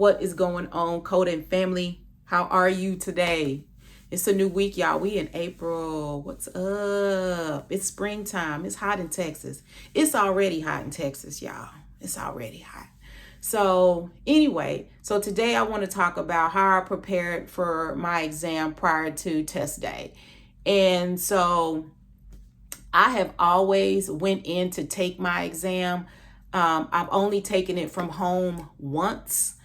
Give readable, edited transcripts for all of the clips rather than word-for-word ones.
What is going on, Code and family? How are you today? It's a new week, y'all. We in April. What's up? It's springtime. It's hot in Texas. It's already hot in Texas, y'all. It's already hot. So anyway, today I want to talk about how I prepared for my exam prior to test day. And so I have always went in to take my exam. I've only taken it from home once.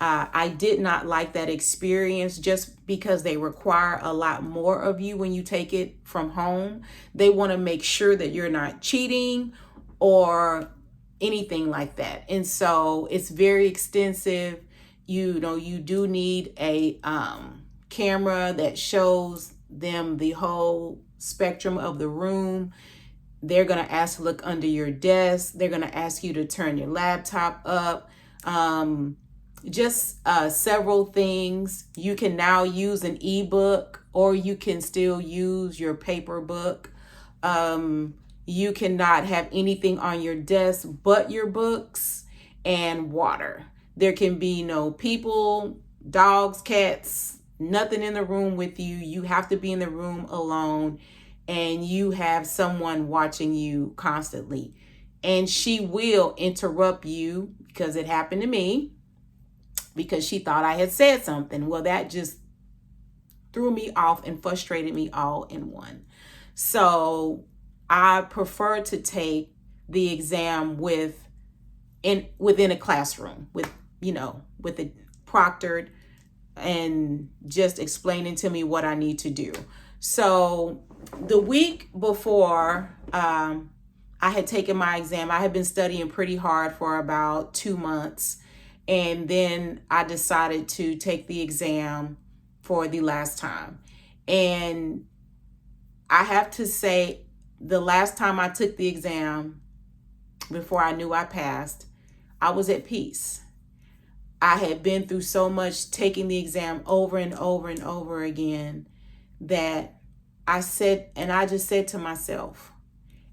I did not like that experience just because they require a lot more of you when you take it from home. They want to make sure that you're not cheating or anything like that. And so it's very extensive. You do need a camera that shows them the whole spectrum of the room. They're going to ask to look under your desk. They're going to ask you to turn your laptop up. Just several things. You can now use an ebook, or you can still use your paper book. You cannot have anything on your desk but your books and water. There can be no people, dogs, cats, nothing in the room with you. You have to be in the room alone, and you have someone watching you constantly. And she will interrupt you, because it happened to me, because she thought I had said something. Well, that just threw me off and frustrated me all in one. So I prefer to take the exam within a classroom with it proctored and just explaining to me what I need to do. So the week before I had taken my exam, I had been studying pretty hard for about 2 months. And then I decided to take the exam for the last time. And I have to say, the last time I took the exam, before I knew I passed, I was at peace. I had been through so much taking the exam over and over and over again that I just said to myself,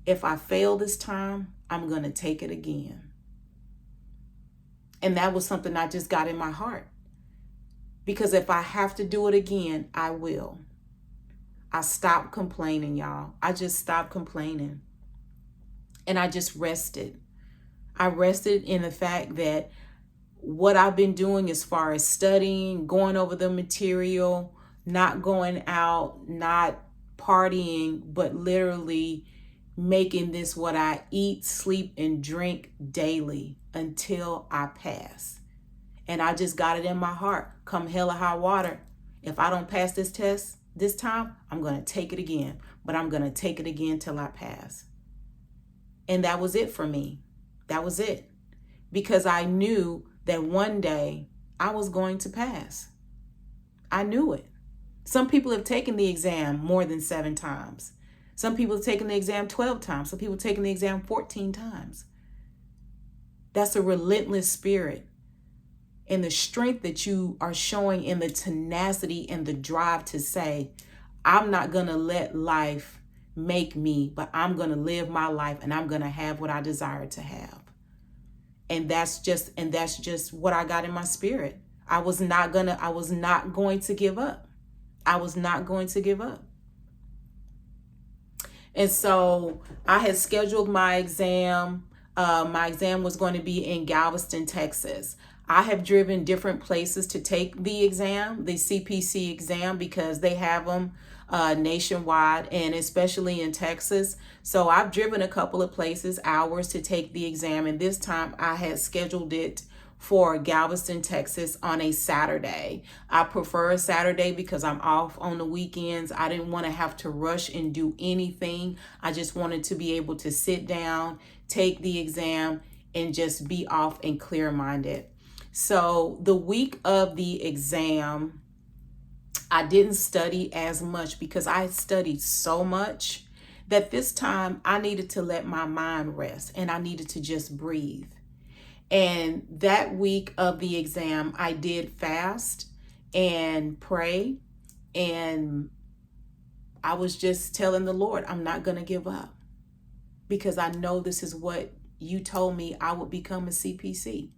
if I fail this time, I'm going to take it again. And that was something I just got in my heart. Because if I have to do it again, I will. I stopped complaining, y'all. I just stopped complaining. And I just rested. I rested in the fact that what I've been doing as far as studying, going over the material, not going out, not partying, but literally making this what I eat, sleep, and drink daily until I pass. And I just got it in my heart. Come hell or high water, if I don't pass this test this time, I'm going to take it again. But I'm going to take it again till I pass. And that was it for me. That was it. Because I knew that one day I was going to pass. I knew it. Some people have taken the exam more than 7 times. Some people have taken the exam 12 times. Some people have taken the exam 14 times. That's a relentless spirit. And the strength that you are showing, and the tenacity and the drive to say, I'm not going to let life make me, but I'm going to live my life, and I'm going to have what I desire to have. And that's just what I got in my spirit. I was not going to give up. I was not going to give up. And so I had scheduled my exam. My exam was going to be in Galveston, Texas. I have driven different places to take the exam, the CPC exam, because they have them nationwide, and especially in Texas. So I've driven a couple of places, hours, to take the exam. And this time I had scheduled it for Galveston, Texas on a Saturday. I prefer a Saturday because I'm off on the weekends. I didn't want to have to rush and do anything. I just wanted to be able to sit down, take the exam, and just be off and clear-minded. So the week of the exam, I didn't study as much because I had studied so much that this time I needed to let my mind rest, and I needed to just breathe. And that week of the exam, I did fast and pray. And I was just telling the Lord, I'm not going to give up, because I know this is what you told me I would become a CPC.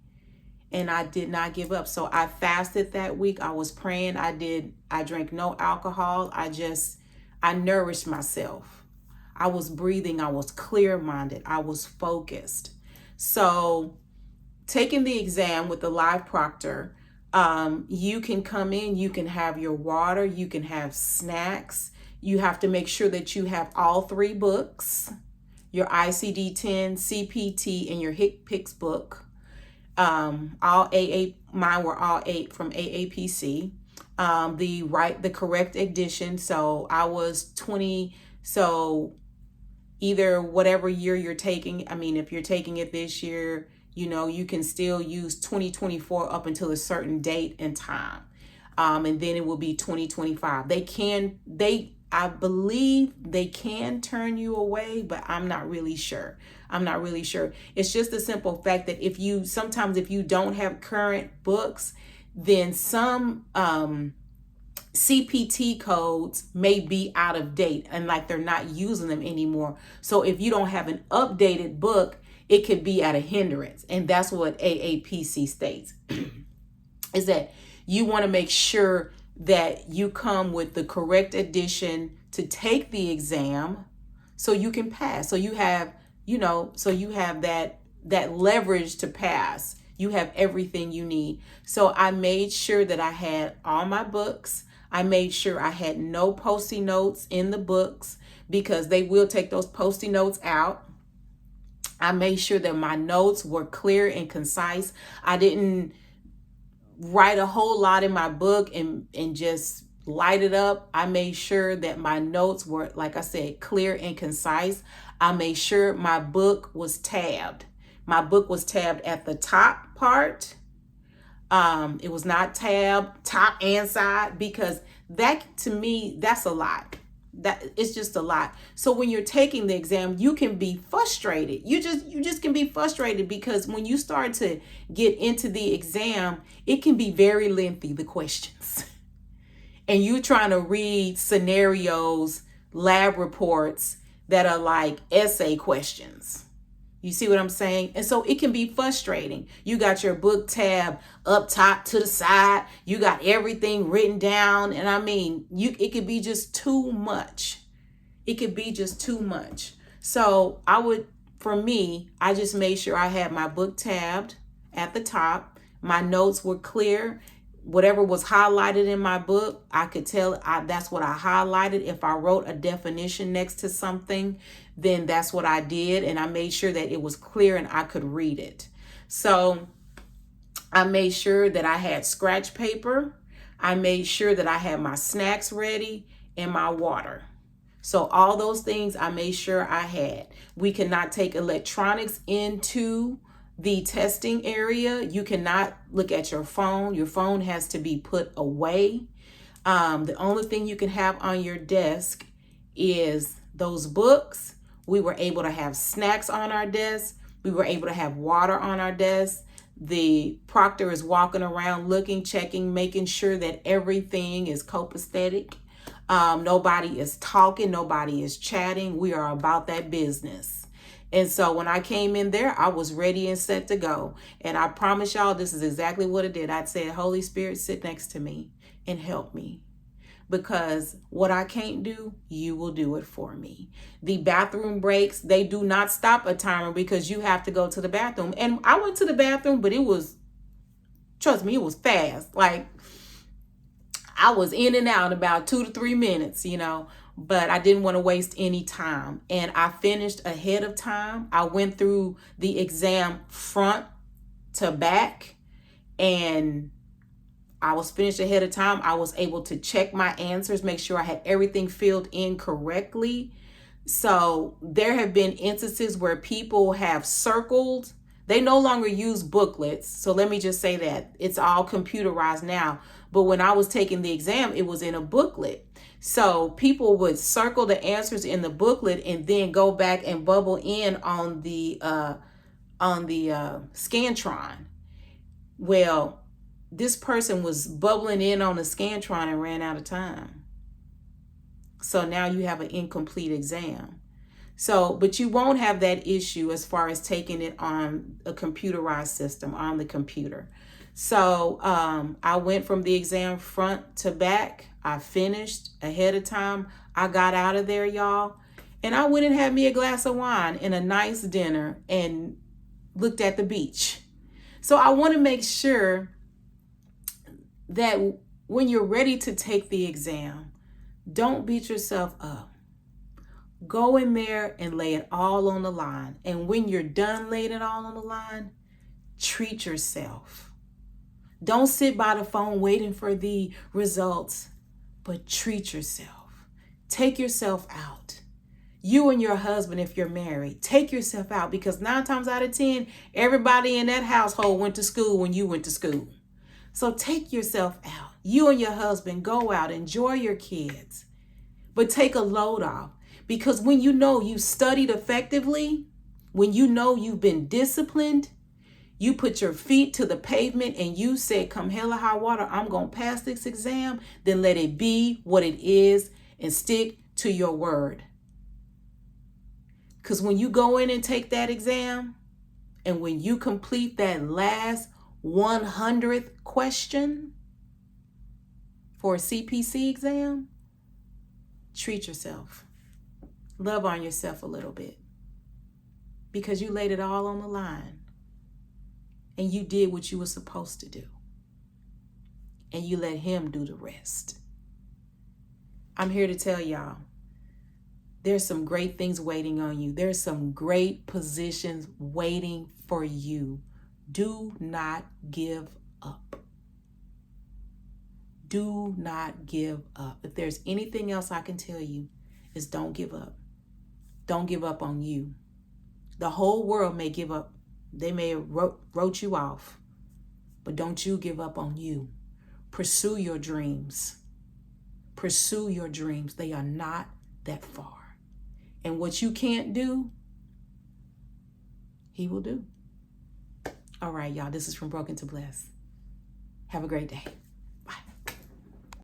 and I did not give up. So I fasted that week. I was praying. I drank no alcohol. I nourished myself. I was breathing. I was clear-minded. I was focused. So taking the exam with the live proctor, you can come in, you can have your water, you can have snacks. You have to make sure that you have all 3 books, your ICD-10, CPT, and your HCPCS book. All AA, mine were all 8 from AAPC. The correct edition. So I was 20. So either whatever year you're taking, I mean, if you're taking it this year, you can still use 2024 up until a certain date and time. And then it will be 2025. I believe they can turn you away, but I'm not really sure. It's just the simple fact that sometimes if you don't have current books, then some CPT codes may be out of date and like they're not using them anymore. So if you don't have an updated book, it could be at a hindrance. And that's what AAPC states is that you want to make sure that you come with the correct edition to take the exam so you can pass. So you have, that leverage to pass. You have everything you need. So I made sure that I had all my books. I made sure I had no Post-it notes in the books because they will take those Post-it notes out. I made sure that my notes were clear and concise. I didn't write a whole lot in my book and just light it up. I made sure that my notes were, like I said, clear and concise. I made sure my book was tabbed. My book was tabbed at the top part. It was not tabbed top and side because that, to me, that's a lot. That it's just a lot. So when you're taking the exam, you can be frustrated. You just can be frustrated because when you start to get into the exam, it can be very lengthy, the questions. And you're trying to read scenarios, lab reports that are like essay questions. You see what I'm saying? And so it can be frustrating. You got your book tab up top to the side. You got everything written down. And I mean, it could be just too much. It could be just too much. So for me, I just made sure I had my book tabbed at the top. My notes were clear. Whatever was highlighted in my book, I could tell that's what I highlighted. If I wrote a definition next to something, then that's what I did. And I made sure that it was clear and I could read it. So I made sure that I had scratch paper. I made sure that I had my snacks ready and my water. So all those things I made sure I had. We cannot take electronics into the testing area. You cannot look at your phone. Your phone has to be put away. The only thing you can have on your desk is those books. We were able to have snacks on our desk. We were able to have water on our desk. The proctor is walking around looking, checking, making sure that everything is copacetic. Nobody is talking. Nobody is chatting. We are about that business. And so when I came in there, I was ready and set to go. And I promise y'all, this is exactly what it did. I'd say, Holy Spirit, sit next to me and help me. Because what I can't do, you will do it for me. The bathroom breaks, they do not stop a timer because you have to go to the bathroom. And I went to the bathroom, but trust me, it was fast. Like, I was in and out about 2 to 3 minutes, but I didn't want to waste any time. And I finished ahead of time. I went through the exam front to back, and I was finished ahead of time. I was able to check my answers, make sure I had everything filled in correctly. So there have been instances where people have circled. They no longer use booklets. So let me just say that it's all computerized now. But when I was taking the exam, it was in a booklet. So people would circle the answers in the booklet and then go back and bubble in on the Scantron. Well, this person was bubbling in on the Scantron and ran out of time. So now you have an incomplete exam. So, but you won't have that issue as far as taking it on a computerized system on the computer. So I went from the exam front to back. I finished ahead of time. I got out of there, y'all. And I went and had me a glass of wine and a nice dinner and looked at the beach. So I want to make sure that when you're ready to take the exam, don't beat yourself up. Go in there and lay it all on the line. And when you're done laying it all on the line, treat yourself. Don't sit by the phone waiting for the results, but treat yourself. Take yourself out. You and your husband, if you're married, take yourself out, because 9 times out of 10, everybody in that household went to school when you went to school. So take yourself out. You and your husband go out, enjoy your kids, but take a load off. Because when you know you studied effectively, when you know you've been disciplined, you put your feet to the pavement and you said, come hell or high water, I'm going to pass this exam, then let it be what it is and stick to your word. Because when you go in and take that exam, and when you complete that last 100th question for a CPC exam, treat yourself. Love on yourself a little bit, because you laid it all on the line and you did what you were supposed to do, and you let him do the rest. I'm here to tell y'all, there's some great things waiting on you. There's some great positions waiting for you. Do not give up. Do not give up. If there's anything else I can tell you, is don't give up. Don't give up on you. The whole world may give up. They may have wrote you off, but don't you give up on you. Pursue your dreams. Pursue your dreams. They are not that far. And what you can't do, he will do. All right, y'all. This is From Broken to Blessed. Have a great day.